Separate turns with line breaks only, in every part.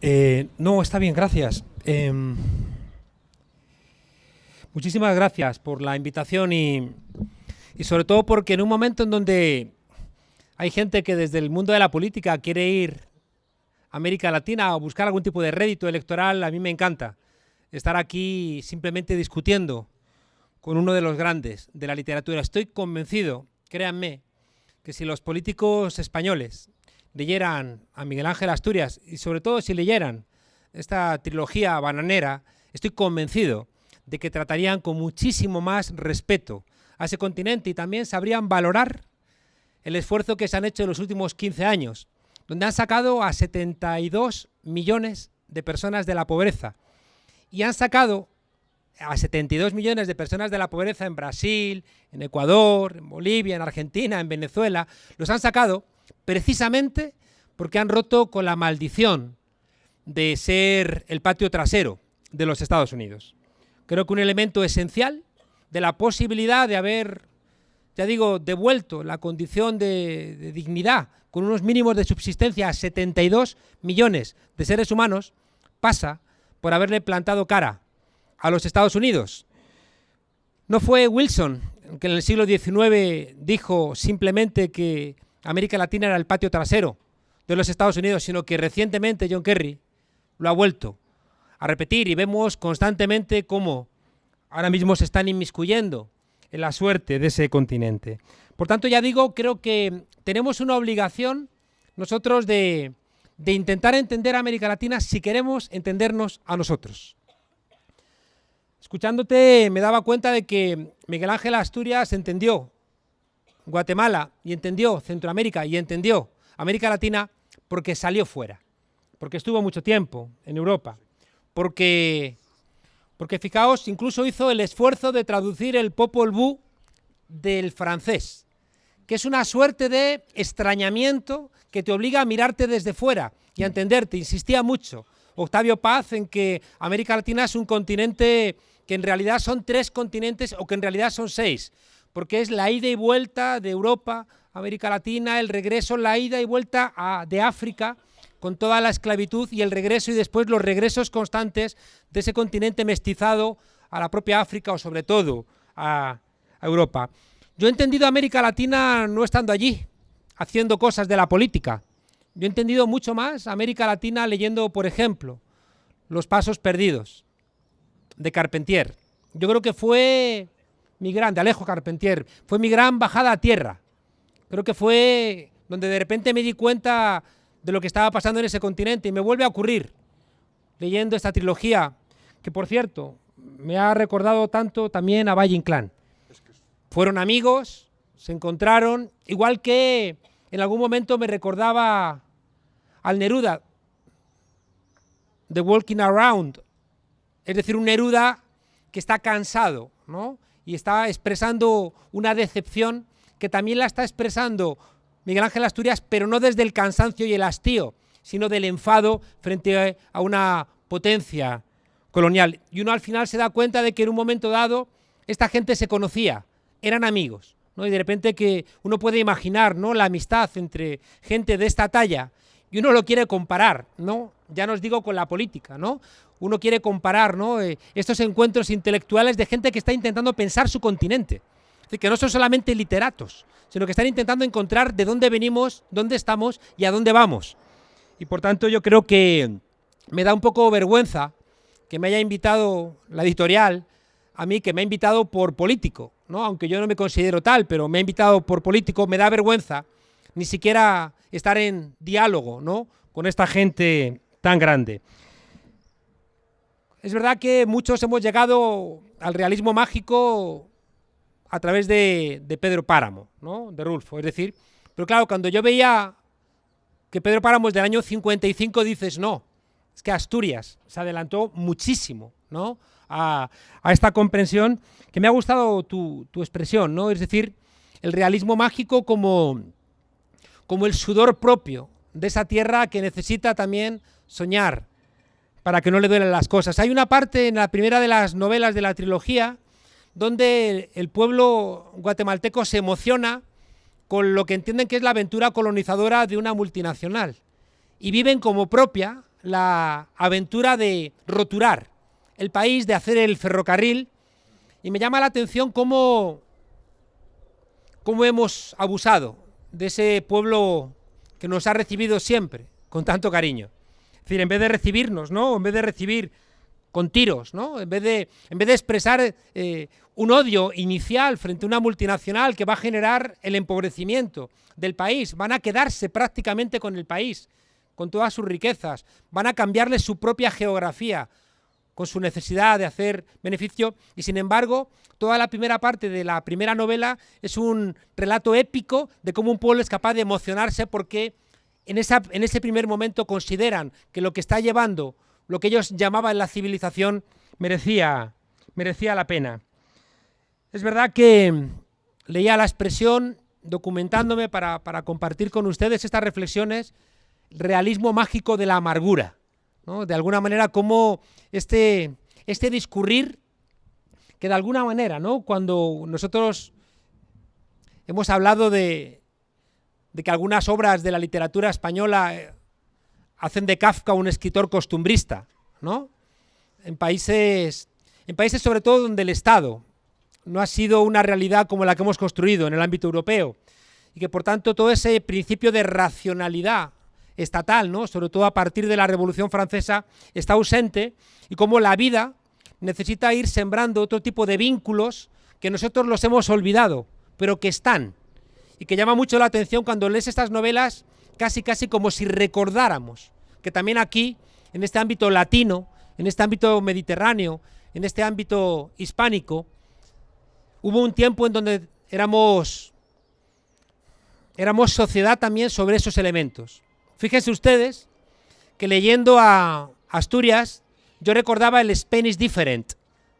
No, está bien, gracias. Muchísimas gracias por la invitación y sobre todo porque en un momento en donde hay gente que desde el mundo de la política quiere ir a América Latina o buscar algún tipo de rédito electoral, a mí me encanta estar aquí simplemente discutiendo con uno de los grandes de la literatura. Estoy convencido, créanme, que si los políticos españoles leyeran a Miguel Ángel Asturias y sobre todo si leyeran esta trilogía bananera, estoy convencido de que tratarían con muchísimo más respeto a ese continente y también sabrían valorar el esfuerzo que se han hecho en los últimos 15 años, donde han sacado a 72 millones de personas de la pobreza y han sacado a 72 millones de personas de la pobreza en Brasil, en Ecuador, en Bolivia, en Argentina, en Venezuela. Los han sacado precisamente porque han roto con la maldición de ser el patio trasero de los Estados Unidos. Creo que un elemento esencial de la posibilidad de haber, ya digo, devuelto la condición de dignidad con unos mínimos de subsistencia a 72 millones de seres humanos pasa por haberle plantado cara a los Estados Unidos. No fue Wilson que en el siglo XIX dijo simplemente que América Latina era el patio trasero de los Estados Unidos, sino que recientemente John Kerry lo ha vuelto a repetir y vemos constantemente cómo ahora mismo se están inmiscuyendo en la suerte de ese continente. Por tanto, ya digo, creo que tenemos una obligación nosotros de intentar entender a América Latina si queremos entendernos a nosotros. Escuchándote me daba cuenta de que Miguel Ángel Asturias entendió Guatemala y entendió Centroamérica y entendió América Latina porque salió fuera, porque estuvo mucho tiempo en Europa, porque fijaos, incluso hizo el esfuerzo de traducir el Popol Vuh del francés, que es una suerte de extrañamiento que te obliga a mirarte desde fuera y a entenderte. Insistía mucho Octavio Paz en que América Latina es un continente que en realidad son 3 continentes o que en realidad son 6, porque es la ida y vuelta de Europa a América Latina, el regreso, la ida y vuelta de África con toda la esclavitud y el regreso y después los regresos constantes de ese continente mestizado a la propia África o sobre todo a Europa. Yo he entendido América Latina no estando allí, haciendo cosas de la política. Yo he entendido mucho más América Latina leyendo, por ejemplo, Los Pasos Perdidos, de Carpentier. Yo creo que fue de Alejo Carpentier, fue mi gran bajada a tierra. Creo que fue donde de repente me di cuenta de lo que estaba pasando en ese continente y me vuelve a ocurrir leyendo esta trilogía, que por cierto, me ha recordado tanto también a Valle Inclán. Fueron amigos, se encontraron, igual que en algún momento me recordaba al Neruda de Walking Around, es decir, un Neruda que está cansado, ¿no? Y está expresando una decepción que también la está expresando Miguel Ángel Asturias, pero no desde el cansancio y el hastío, sino del enfado frente a una potencia colonial. Y uno al final se da cuenta de que en un momento dado esta gente se conocía, eran amigos, ¿no? Y de repente que uno puede imaginar, ¿no?, la amistad entre gente de esta talla y uno lo quiere comparar, ¿no? Ya no os digo con la política, ¿no? Uno quiere comparar, ¿no?, estos encuentros intelectuales de gente que está intentando pensar su continente. Es decir, que no son solamente literatos, sino que están intentando encontrar de dónde venimos, dónde estamos y a dónde vamos. Y por tanto yo creo que me da un poco vergüenza que me haya invitado la editorial, a mí que me ha invitado por político, ¿no? Aunque yo no me considero tal, pero me ha invitado por político, me da vergüenza ni siquiera estar en diálogo, ¿no?, con esta gente tan grande. Es verdad que muchos hemos llegado al realismo mágico a través de Pedro Páramo, ¿no?, de Rulfo, es decir, pero claro, cuando yo veía que Pedro Páramo es del año 55, dices, no, es que Asturias se adelantó muchísimo, ¿no?, a esta comprensión, que me ha gustado tu expresión, ¿no?, es decir, el realismo mágico como el sudor propio de esa tierra que necesita también soñar para que no le duelen las cosas. Hay una parte en la primera de las novelas de la trilogía donde el pueblo guatemalteco se emociona con lo que entienden que es la aventura colonizadora de una multinacional y viven como propia la aventura de roturar el país, de hacer el ferrocarril, y me llama la atención cómo hemos abusado de ese pueblo que nos ha recibido siempre con tanto cariño. Es decir, en vez de recibirnos, ¿no? En vez de recibir con tiros, ¿no? En vez de expresar un odio inicial frente a una multinacional que va a generar el empobrecimiento del país, van a quedarse prácticamente con el país, con todas sus riquezas, van a cambiarle su propia geografía, con su necesidad de hacer beneficio, y sin embargo, toda la primera parte de la primera novela es un relato épico de cómo un pueblo es capaz de emocionarse porque en ese primer momento consideran que lo que está llevando, lo que ellos llamaban la civilización, merecía la pena. Es verdad que leía la expresión, documentándome para compartir con ustedes estas reflexiones, realismo mágico de la amargura, ¿no? De alguna manera, como este discurrir, que de alguna manera, ¿no? Cuando nosotros hemos hablado de que algunas obras de la literatura española hacen de Kafka un escritor costumbrista, ¿no? En países sobre todo donde el Estado no ha sido una realidad como la que hemos construido en el ámbito europeo, y que por tanto todo ese principio de racionalidad estatal, ¿no? Sobre todo a partir de la Revolución Francesa, está ausente, y cómo la vida necesita ir sembrando otro tipo de vínculos que nosotros los hemos olvidado, pero que están, y que llama mucho la atención cuando lees estas novelas, casi como si recordáramos que también aquí, en este ámbito latino, en este ámbito mediterráneo, en este ámbito hispánico, hubo un tiempo en donde éramos sociedad también sobre esos elementos. Fíjense ustedes que leyendo a Asturias, yo recordaba el Spanish Different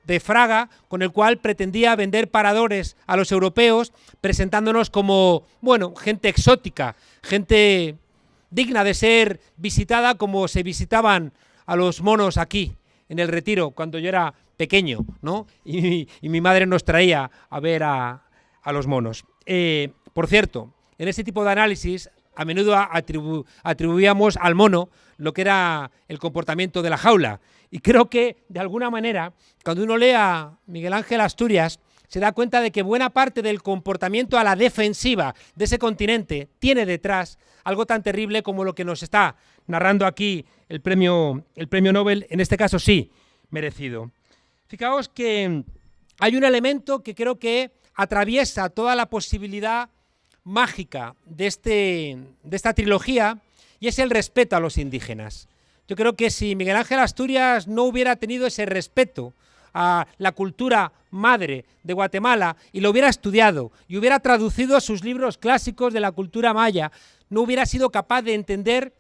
de Fraga, con el cual pretendía vender paradores a los europeos, presentándonos como, bueno, gente exótica, gente digna de ser visitada como se visitaban a los monos aquí, en el Retiro, cuando yo era pequeño, ¿no? Y mi madre nos traía a ver a los monos. Por cierto, en ese tipo de análisis, a menudo atribuíamos al mono lo que era el comportamiento de la jaula. Y creo que, de alguna manera, cuando uno lee a Miguel Ángel Asturias, se da cuenta de que buena parte del comportamiento a la defensiva de ese continente tiene detrás algo tan terrible como lo que nos está narrando aquí el premio Nobel, en este caso sí, merecido. Fijaos que hay un elemento que creo que atraviesa toda la posibilidad mágica de esta trilogía, y es el respeto a los indígenas. Yo creo que si Miguel Ángel Asturias no hubiera tenido ese respeto a la cultura madre de Guatemala y lo hubiera estudiado y hubiera traducido sus libros clásicos de la cultura maya, no hubiera sido capaz de entender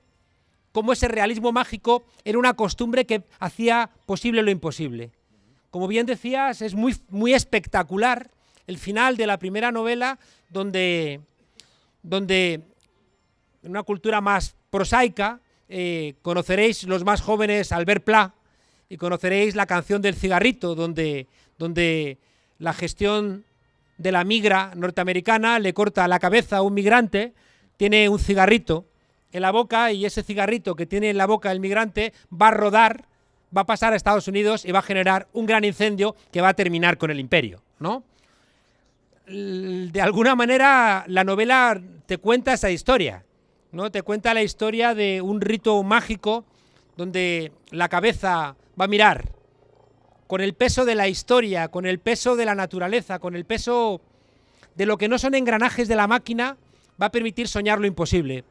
cómo ese realismo mágico era una costumbre que hacía posible lo imposible. Como bien decías, es muy espectacular el final de la primera novela, donde en una cultura más prosaica conoceréis los más jóvenes Albert Pla y conoceréis la canción del cigarrito, donde la gestión de la migra norteamericana le corta la cabeza a un migrante, tiene un cigarrito en la boca, y ese cigarrito que tiene en la boca el migrante va a rodar, va a pasar a Estados Unidos y va a generar un gran incendio que va a terminar con el imperio, ¿no? De alguna manera la novela te cuenta esa historia, ¿no? Te cuenta la historia de un rito mágico donde la cabeza va a mirar con el peso de la historia, con el peso de la naturaleza, con el peso de lo que no son engranajes de la máquina, va a permitir soñar lo imposible.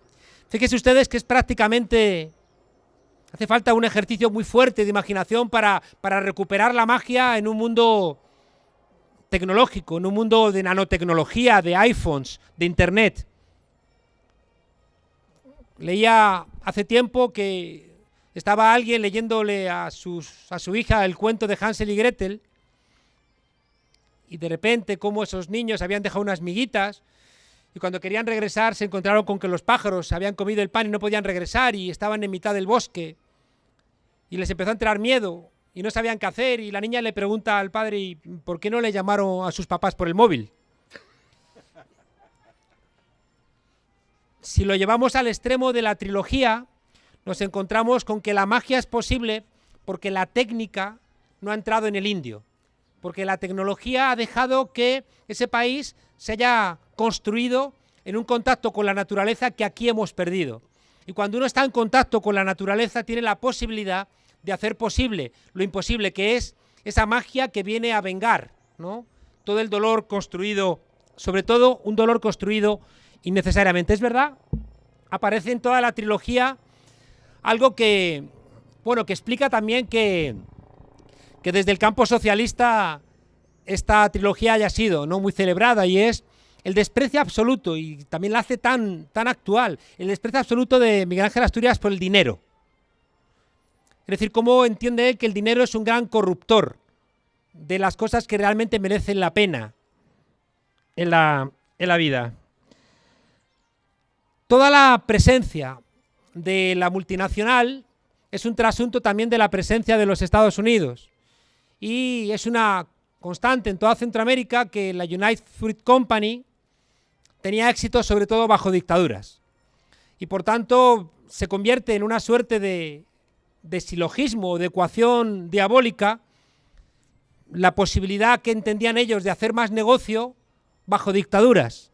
Fíjense ustedes que es prácticamente, hace falta un ejercicio muy fuerte de imaginación para recuperar la magia en un mundo tecnológico, en un mundo de nanotecnología, de iPhones, de Internet. Leía hace tiempo que estaba alguien leyéndole a su hija el cuento de Hansel y Gretel, y de repente como esos niños habían dejado unas miguitas, y cuando querían regresar se encontraron con que los pájaros habían comido el pan y no podían regresar, y estaban en mitad del bosque, y les empezó a entrar miedo, y no sabían qué hacer, y la niña le pregunta al padre, ¿y por qué no le llamaron a sus papás por el móvil? Si lo llevamos al extremo de la trilogía, nos encontramos con que la magia es posible porque la técnica no ha entrado en el indio, porque la tecnología ha dejado que ese país se haya construido en un contacto con la naturaleza que aquí hemos perdido. Y cuando uno está en contacto con la naturaleza tiene la posibilidad de hacer posible lo imposible, que es esa magia que viene a vengar, ¿no?, todo el dolor construido, sobre todo un dolor construido innecesariamente. Es verdad, aparece en toda la trilogía algo que, bueno, que explica también que desde el campo socialista esta trilogía haya sido, ¿no?, muy celebrada, y es el desprecio absoluto, y también la hace tan actual, el desprecio absoluto de Miguel Ángel Asturias por el dinero. Es decir, cómo entiende él que el dinero es un gran corruptor de las cosas que realmente merecen la pena en la vida. Toda la presencia de la multinacional es un trasunto también de la presencia de los Estados Unidos, y es una constante en toda Centroamérica que la United Fruit Company tenía éxito sobre todo bajo dictaduras, y por tanto se convierte en una suerte de silogismo o de ecuación diabólica la posibilidad que entendían ellos de hacer más negocio bajo dictaduras,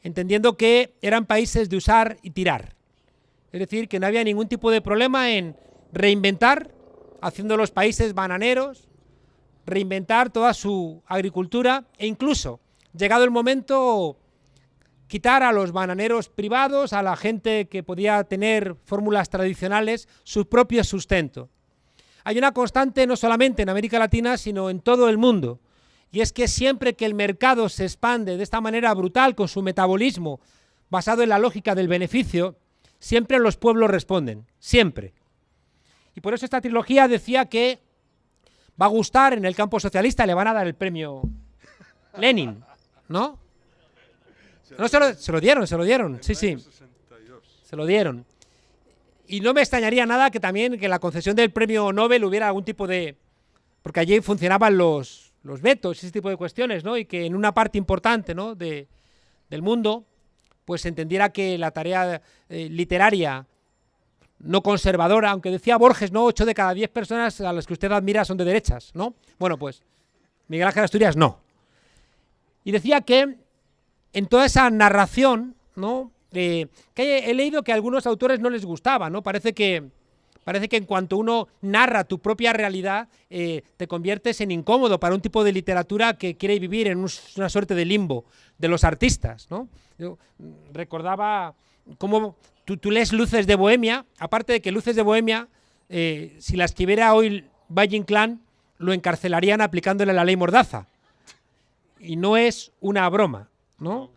entendiendo que eran países de usar y tirar. Es decir, que no había ningún tipo de problema en reinventar, haciendo los países bananeros, reinventar toda su agricultura, e incluso, llegado el momento, quitar a los bananeros privados, a la gente que podía tener fórmulas tradicionales, su propio sustento. Hay una constante no solamente en América Latina, sino en todo el mundo, y es que siempre que el mercado se expande de esta manera brutal, con su metabolismo basado en la lógica del beneficio, siempre los pueblos responden, siempre. Y por eso esta trilogía decía que va a gustar en el campo socialista, le van a dar el premio Lenin, ¿no? No, se lo dieron, sí, se lo dieron. Y no me extrañaría nada que también que en la concesión del premio Nobel hubiera algún tipo de... porque allí funcionaban los vetos y ese tipo de cuestiones, ¿no? Y que en una parte importante, ¿no?, del mundo pues se entendiera que la tarea literaria no conservadora, aunque decía Borges, ¿no?, 8 de cada 10 personas a las que usted admira son de derechas, ¿no? Bueno, pues Miguel Ángel Asturias no. Y decía que en toda esa narración, ¿no?, que he leído que a algunos autores no les gustaba, ¿no? Parece que en cuanto uno narra tu propia realidad, te conviertes en incómodo para un tipo de literatura que quiere vivir en una suerte de limbo de los artistas, ¿no? Yo recordaba cómo tú lees Luces de Bohemia, aparte de que Luces de Bohemia, si la escribiera hoy Valle Inclán, lo encarcelarían aplicándole la ley Mordaza. Y no es una broma, ¿no?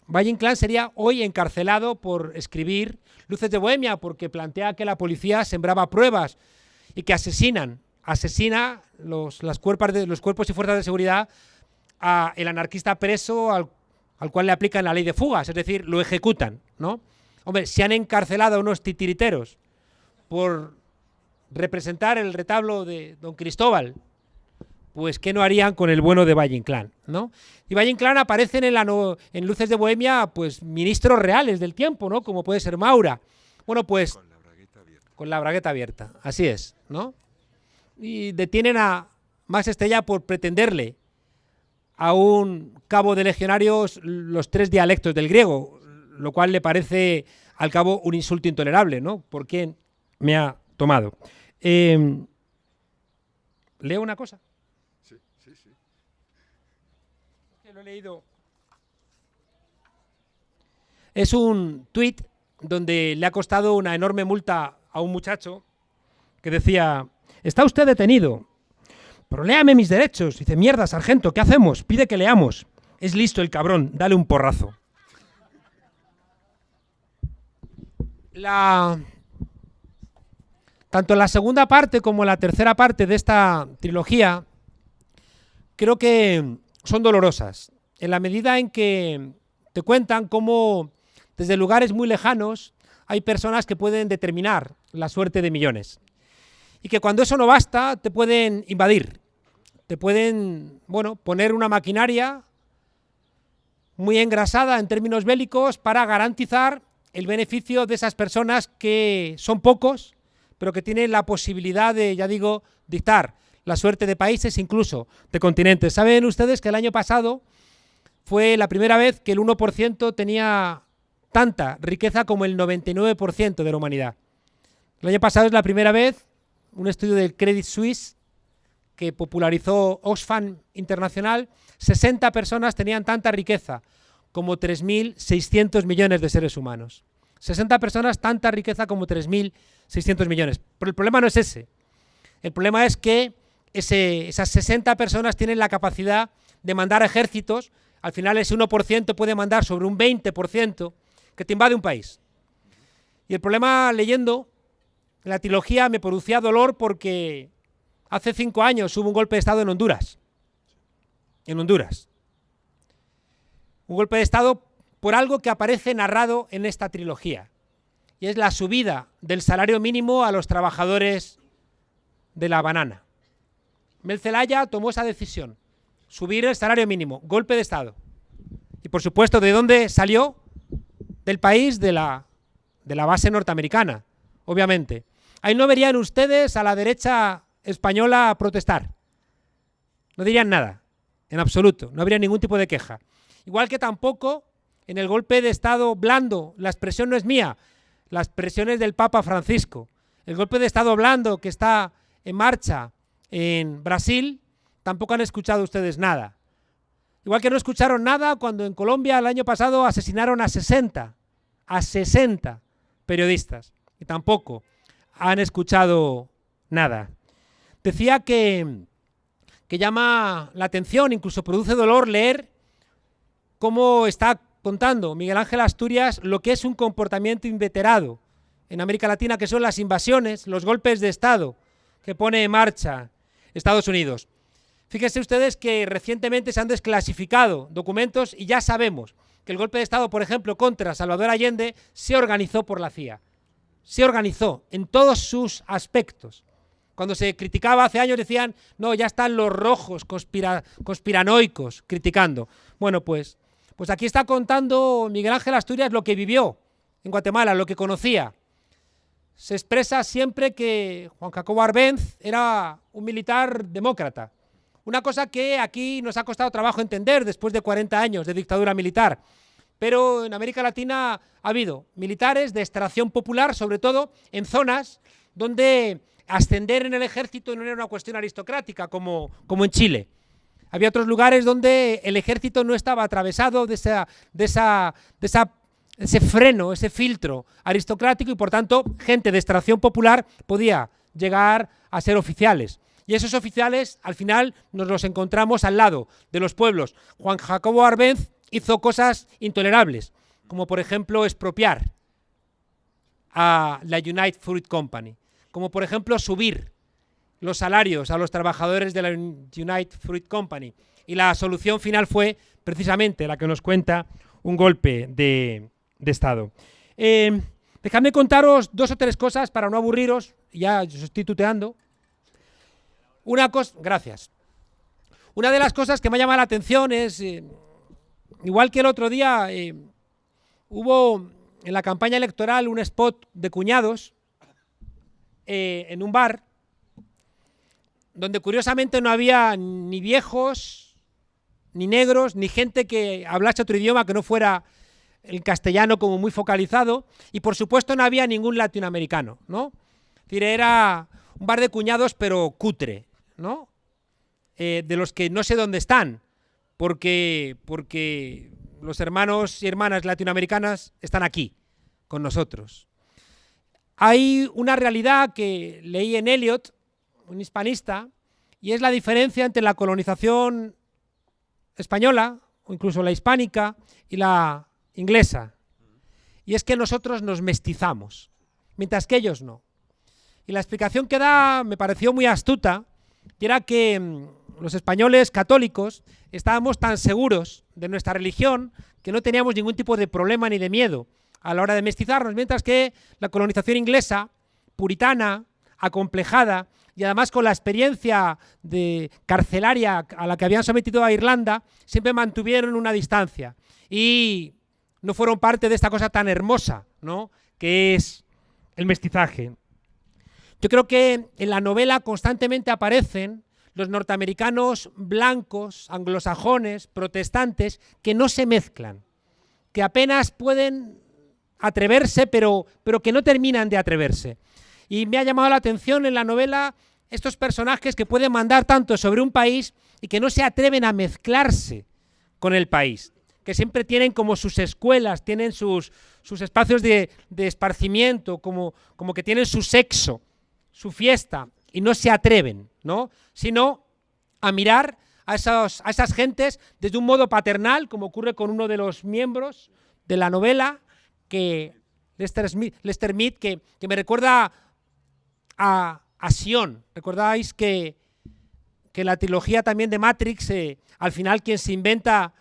Valle Inclán sería hoy encarcelado por escribir Luces de Bohemia, porque plantea que la policía sembraba pruebas y que asesina los cuerpos y fuerzas de seguridad a el anarquista preso al cual le aplican la ley de fugas, es decir, lo ejecutan, ¿no? Hombre, si han encarcelado a unos titiriteros por representar el retablo de Don Cristóbal, pues ¿qué no harían con el bueno de Valle Inclán, ¿no? Y Valle Inclán aparecen en Luces de Bohemia, pues ministros reales del tiempo, ¿no?, como puede ser Maura. Bueno, pues con la bragueta abierta, así es, ¿no? Y detienen a Max Estella por pretenderle a un cabo de legionarios los 3 dialectos del griego, lo cual le parece al cabo un insulto intolerable, ¿no? ¿Por quién me ha tomado? ¿Leo una cosa?
Sí.
Que lo he leído. Es un tuit donde le ha costado una enorme multa a un muchacho que decía: está usted detenido, pero léame mis derechos. Dice: mierda, sargento, ¿qué hacemos? Pide que leamos. Es listo el cabrón, dale un porrazo. Tanto la segunda parte como la tercera parte de esta trilogía creo que son dolorosas, en la medida en que te cuentan cómo desde lugares muy lejanos hay personas que pueden determinar la suerte de millones, y que cuando eso no basta te pueden invadir, te pueden, bueno, poner una maquinaria muy engrasada en términos bélicos para garantizar el beneficio de esas personas que son pocos, pero que tienen la posibilidad de, ya digo, dictar la suerte de países, incluso de continentes. ¿Saben ustedes que el año pasado fue la primera vez que el 1% tenía tanta riqueza como el 99% de la humanidad? El año pasado es la primera vez, un estudio del Credit Suisse que popularizó Oxfam Internacional, 60 personas tenían tanta riqueza como 3.600 millones de seres humanos. 60 personas, tanta riqueza como 3.600 millones. Pero el problema no es ese. El problema es que esas 60 personas tienen la capacidad de mandar ejércitos. Al final ese 1% puede mandar sobre un 20% que te invade un país. Y el problema, leyendo la trilogía, me producía dolor porque hace 5 años hubo un golpe de Estado en Honduras. En Honduras. Un golpe de Estado por algo que aparece narrado en esta trilogía. Y es la subida del salario mínimo a los trabajadores de la banana. Mel Zelaya tomó esa decisión. Subir el salario mínimo. Golpe de Estado. Y por supuesto, ¿de dónde salió? Del país, de la base norteamericana, obviamente. Ahí no verían ustedes a la derecha española a protestar. No dirían nada, en absoluto. No habría ningún tipo de queja. Igual que tampoco en el golpe de Estado blando, la expresión no es mía, la expresión es del Papa Francisco. El golpe de Estado blando que está en marcha en Brasil, tampoco han escuchado ustedes nada. Igual que no escucharon nada cuando en Colombia el año pasado asesinaron a 60 periodistas. Y tampoco han escuchado nada. Decía que llama la atención, incluso produce dolor leer cómo está contando Miguel Ángel Asturias lo que es un comportamiento inveterado en América Latina, que son las invasiones, los golpes de Estado que pone en marcha Estados Unidos. Fíjense ustedes que recientemente se han desclasificado documentos y ya sabemos que el golpe de Estado, por ejemplo, contra Salvador Allende, se organizó por la CIA. Se organizó en todos sus aspectos. Cuando se criticaba hace años decían, no, ya están los rojos conspiranoicos criticando. Bueno, pues aquí está contando Miguel Ángel Asturias lo que vivió en Guatemala, lo que conocía. Se expresa siempre que Juan Jacobo Arbenz era un militar demócrata. Una cosa que aquí nos ha costado trabajo entender después de 40 años de dictadura militar. Pero en América Latina ha habido militares de extracción popular, sobre todo en zonas donde ascender en el ejército no era una cuestión aristocrática, como en Chile. Había otros lugares donde el ejército no estaba atravesado de ese freno, ese filtro aristocrático, y por tanto gente de extracción popular podía llegar a ser oficiales. Y esos oficiales al final nos los encontramos al lado de los pueblos. Juan Jacobo Arbenz hizo cosas intolerables, como por ejemplo expropiar a la United Fruit Company, como por ejemplo subir los salarios a los trabajadores de la United Fruit Company. Y la solución final fue precisamente la que nos cuenta un golpe de Estado. Dejadme contaros 2 o 3 cosas para no aburriros, ya os estoy tuteando. Una cosa, gracias. Una de las cosas que me llama la atención es, igual que el otro día, hubo en la campaña electoral un spot de cuñados en un bar, donde curiosamente no había ni viejos, ni negros, ni gente que hablase otro idioma que no fuera el castellano como muy focalizado, y por supuesto no había ningún latinoamericano, ¿no? Es decir, era un bar de cuñados pero cutre, ¿no? De los que no sé dónde están, porque los hermanos y hermanas latinoamericanas están aquí, con nosotros. Hay una realidad que leí en Eliot, un hispanista, y es la diferencia entre la colonización española, o incluso la hispánica, y la inglesa. Y es que nosotros nos mestizamos, mientras que ellos no. Y la explicación que da me pareció muy astuta, y era que los españoles católicos estábamos tan seguros de nuestra religión que no teníamos ningún tipo de problema ni de miedo a la hora de mestizarnos, mientras que la colonización inglesa, puritana, acomplejada, y además con la experiencia de carcelaria a la que habían sometido a Irlanda, siempre mantuvieron una distancia. Y no fueron parte de esta cosa tan hermosa, ¿no?, que es el mestizaje. Yo creo que en la novela constantemente aparecen los norteamericanos blancos, anglosajones, protestantes, que no se mezclan, que apenas pueden atreverse, pero que no terminan de atreverse. Y me ha llamado la atención en la novela estos personajes que pueden mandar tanto sobre un país y que no se atreven a mezclarse con el país, que siempre tienen como sus escuelas, tienen sus espacios de esparcimiento, como que tienen su sexo, su fiesta, y no se atreven, ¿no?, sino a mirar a esas gentes desde un modo paternal, como ocurre con uno de los miembros de la novela, que Lester Smith, que me recuerda a Sion. ¿Recordáis que la trilogía también de Matrix, al final quien se inventa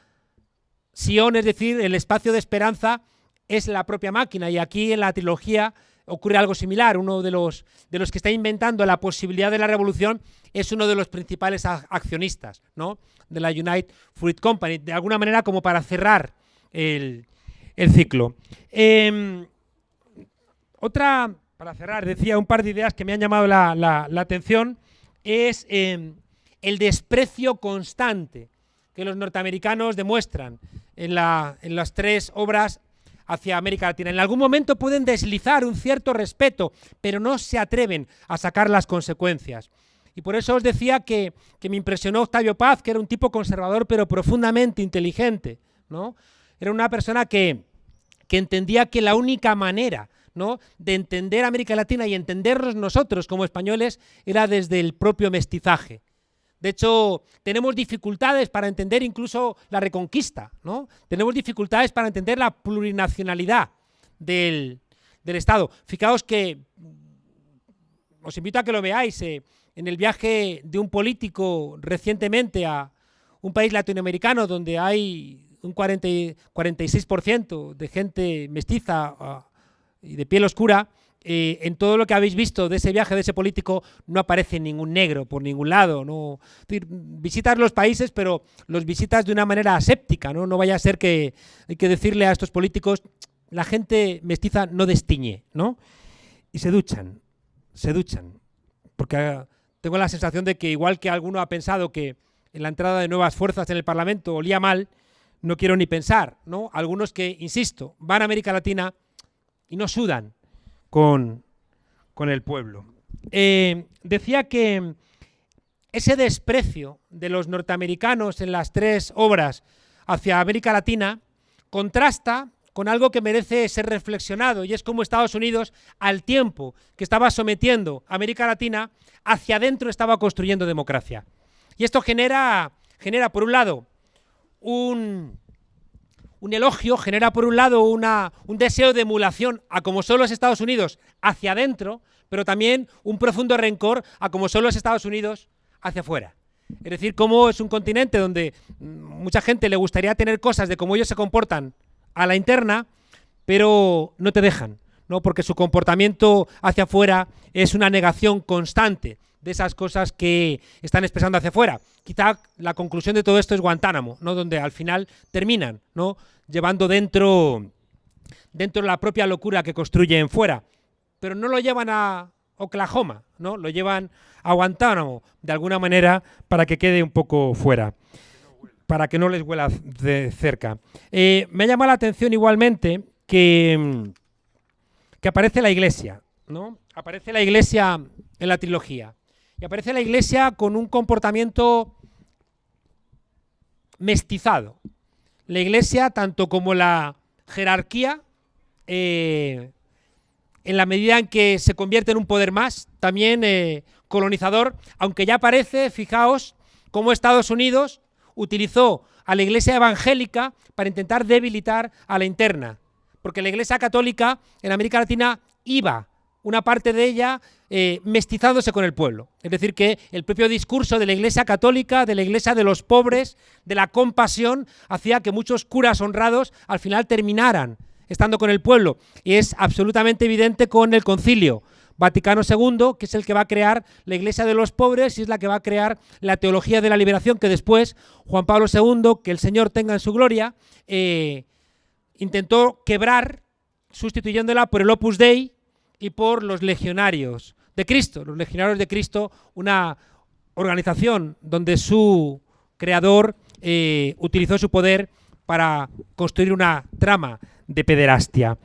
Sion, es decir, el espacio de esperanza, es la propia máquina? Y aquí en la trilogía ocurre algo similar. Uno de los que está inventando la posibilidad de la revolución es uno de los principales accionistas, ¿no?, de la United Fruit Company, de alguna manera como para cerrar el ciclo. Para cerrar, decía, un par de ideas que me han llamado la atención, es el desprecio constante que los norteamericanos demuestran en las tres obras hacia América Latina. En algún momento pueden deslizar un cierto respeto, pero no se atreven a sacar las consecuencias. Y por eso os decía que me impresionó Octavio Paz, que era un tipo conservador pero profundamente inteligente, ¿no? Era una persona que entendía que la única manera, ¿no?, de entender América Latina y entendernos nosotros como españoles era desde el propio mestizaje. De hecho, tenemos dificultades para entender incluso la Reconquista, ¿no? Tenemos dificultades para entender la plurinacionalidad del Estado. Fijaos que, os invito a que lo veáis, en el viaje de un político recientemente a un país latinoamericano donde hay un 46% de gente mestiza y de piel oscura, en todo lo que habéis visto de ese viaje de ese político no aparece ningún negro por ningún lado, ¿no? Es decir, visitas los países, pero los visitas de una manera aséptica, ¿no? No vaya a ser que hay que decirle a estos políticos, la gente mestiza no destiñe, ¿no? Y se duchan, porque tengo la sensación de que igual que alguno ha pensado que en la entrada de nuevas fuerzas en el Parlamento olía mal, no quiero ni pensar, ¿no? Algunos que, insisto, van a América Latina y no sudan con el pueblo. Decía que ese desprecio de los norteamericanos en las tres obras hacia América Latina contrasta con algo que merece ser reflexionado, y es cómo Estados Unidos, al tiempo que estaba sometiendo a América Latina, hacia adentro estaba construyendo democracia. Y esto genera por un lado, un elogio, genera por un lado un deseo de emulación a como son los Estados Unidos hacia adentro, pero también un profundo rencor a como son los Estados Unidos hacia afuera. Es decir, cómo es un continente donde mucha gente le gustaría tener cosas de cómo ellos se comportan a la interna, pero no te dejan, ¿no? Porque su comportamiento hacia afuera es una negación constante de esas cosas que están expresando hacia afuera. Quizá la conclusión de todo esto es Guantánamo, ¿no?, donde al final terminan, ¿no?, llevando dentro la propia locura que construyen fuera. Pero no lo llevan a Oklahoma, ¿no?, lo llevan a Guantánamo, de alguna manera, para que quede un poco fuera, para que no les huela de cerca. Me ha llamado la atención igualmente que aparece la Iglesia, ¿no? Aparece la Iglesia en la trilogía. Y aparece la Iglesia con un comportamiento mestizado. La Iglesia, tanto como la jerarquía, en la medida en que se convierte en un poder más, también colonizador, aunque ya parece, fijaos, cómo Estados Unidos utilizó a la Iglesia evangélica para intentar debilitar a la interna. Porque la Iglesia católica en América Latina iba, una parte de ella, mestizándose con el pueblo. Es decir, que el propio discurso de la Iglesia católica, de la Iglesia de los pobres, de la compasión, hacía que muchos curas honrados al final terminaran estando con el pueblo. Y es absolutamente evidente con el Concilio Vaticano II, que es el que va a crear la Iglesia de los pobres y es la que va a crear la teología de la liberación, que después Juan Pablo II, que el Señor tenga en su gloria, intentó quebrar, sustituyéndola por el Opus Dei y por los Legionarios de Cristo. Los Legionarios de Cristo, una organización donde su creador utilizó su poder para construir una trama de pederastia.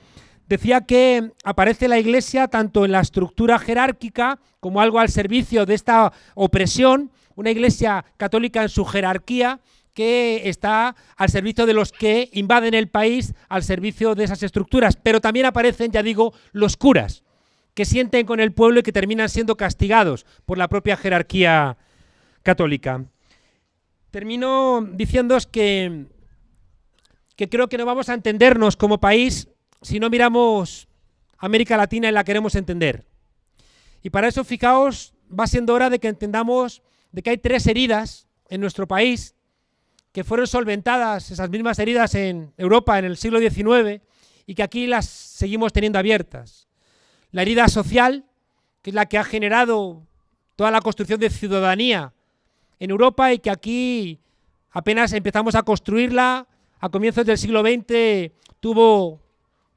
Decía que aparece la Iglesia tanto en la estructura jerárquica como algo al servicio de esta opresión, una Iglesia católica en su jerarquía que está al servicio de los que invaden el país, al servicio de esas estructuras. Pero también aparecen, ya digo, los curas, que sienten con el pueblo y que terminan siendo castigados por la propia jerarquía católica. Termino diciéndoos que creo que no vamos a entendernos como país si no miramos América Latina y la queremos entender. Y para eso, fijaos, va siendo hora de que entendamos de que hay 3 heridas en nuestro país que fueron solventadas, esas mismas heridas en Europa en el siglo XIX, y que aquí las seguimos teniendo abiertas. La herida social, que es la que ha generado toda la construcción de ciudadanía en Europa y que aquí apenas empezamos a construirla. A comienzos del siglo XX tuvo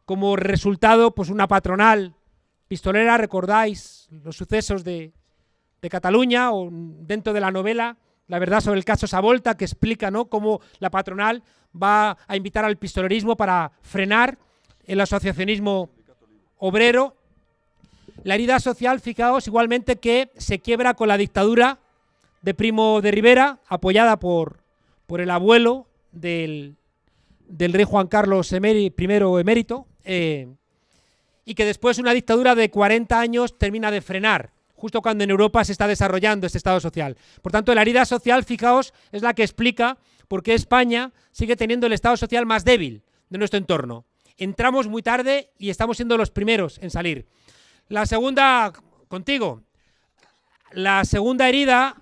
como resultado pues una patronal pistolera, recordáis los sucesos de Cataluña, o dentro de la novela La verdad sobre el caso Savolta, que explica, ¿no?, cómo la patronal va a invitar al pistolerismo para frenar el asociacionismo obrero. La herida social, fijaos, igualmente que se quiebra con la dictadura de Primo de Rivera, apoyada por el abuelo del rey Juan Carlos I emérito, y que después una dictadura de 40 años termina de frenar, justo cuando en Europa se está desarrollando este Estado social. Por tanto, la herida social, fijaos, es la que explica por qué España sigue teniendo el Estado social más débil de nuestro entorno. Entramos muy tarde y estamos siendo los primeros en salir. La segunda, contigo, la segunda herida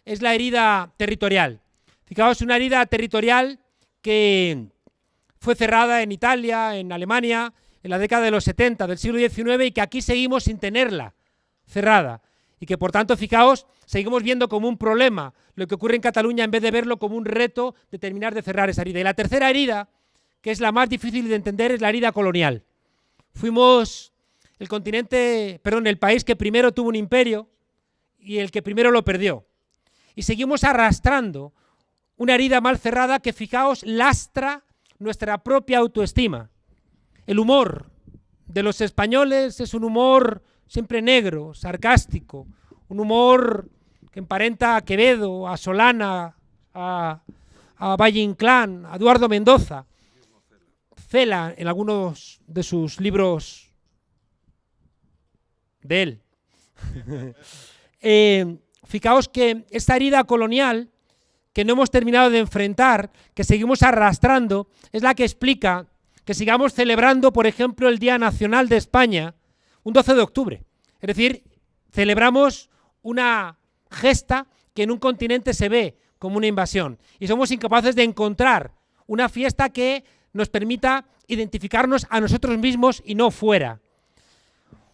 es la herida territorial. Fijaos, una herida territorial que fue cerrada en Italia, en Alemania, en la década de los 70 del siglo XIX, y que aquí seguimos sin tenerla cerrada. Y que, por tanto, fijaos, seguimos viendo como un problema lo que ocurre en Cataluña en vez de verlo como un reto de terminar de cerrar esa herida. Y la tercera herida, que es la más difícil de entender, es la herida colonial. Fuimos el país que primero tuvo un imperio y el que primero lo perdió. Y seguimos arrastrando una herida mal cerrada que, fijaos, lastra nuestra propia autoestima. El humor de los españoles es un humor siempre negro, sarcástico, un humor que emparenta a Quevedo, a Solana, a Valle Inclán, a Eduardo Mendoza, Cela en algunos de sus libros de él. Fijaos que esta herida colonial que no hemos terminado de enfrentar, que seguimos arrastrando, es la que explica que sigamos celebrando, por ejemplo, el Día Nacional de España, un 12 de octubre. Es decir, celebramos una gesta que en un continente se ve como una invasión. Y somos incapaces de encontrar una fiesta que nos permita identificarnos a nosotros mismos y no fuera.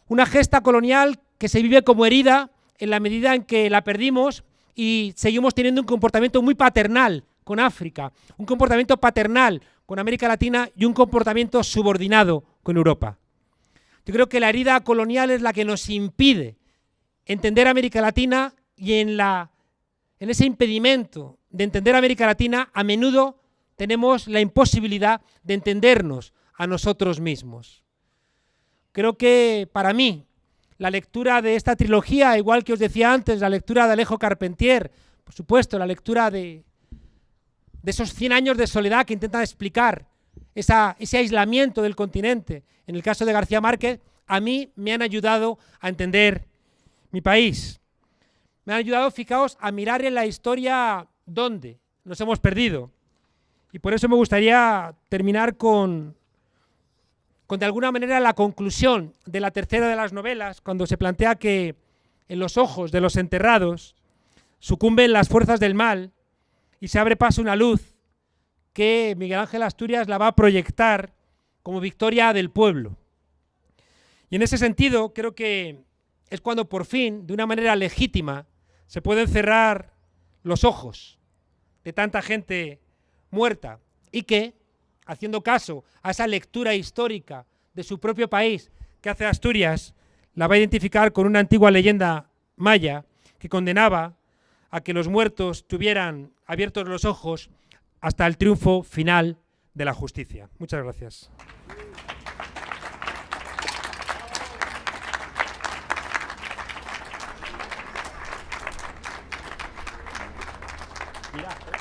Una gesta colonial que se vive como herida en la medida en que la perdimos y seguimos teniendo un comportamiento muy paternal con África, un comportamiento paternal con América Latina y un comportamiento subordinado con Europa. Yo creo que la herida colonial es la que nos impide entender América Latina, y en ese impedimento de entender América Latina a menudo tenemos la imposibilidad de entendernos a nosotros mismos. Creo que para mí la lectura de esta trilogía, igual que os decía antes, la lectura de Alejo Carpentier, por supuesto, la lectura de esos 100 años de soledad que intentan explicar ese aislamiento del continente, en el caso de García Márquez, a mí me han ayudado a entender mi país. Me han ayudado, fijaos, a mirar en la historia dónde nos hemos perdido. Y por eso me gustaría terminar con de alguna manera la conclusión de la tercera de las novelas, cuando se plantea que en los ojos de los enterrados sucumben las fuerzas del mal y se abre paso una luz que Miguel Ángel Asturias la va a proyectar como victoria del pueblo. Y en ese sentido creo que es cuando por fin, de una manera legítima, se pueden cerrar los ojos de tanta gente muerta y que haciendo caso a esa lectura histórica de su propio país que hace Asturias, la va a identificar con una antigua leyenda maya que condenaba a que los muertos tuvieran abiertos los ojos hasta el triunfo final de la justicia. Muchas gracias. Mira.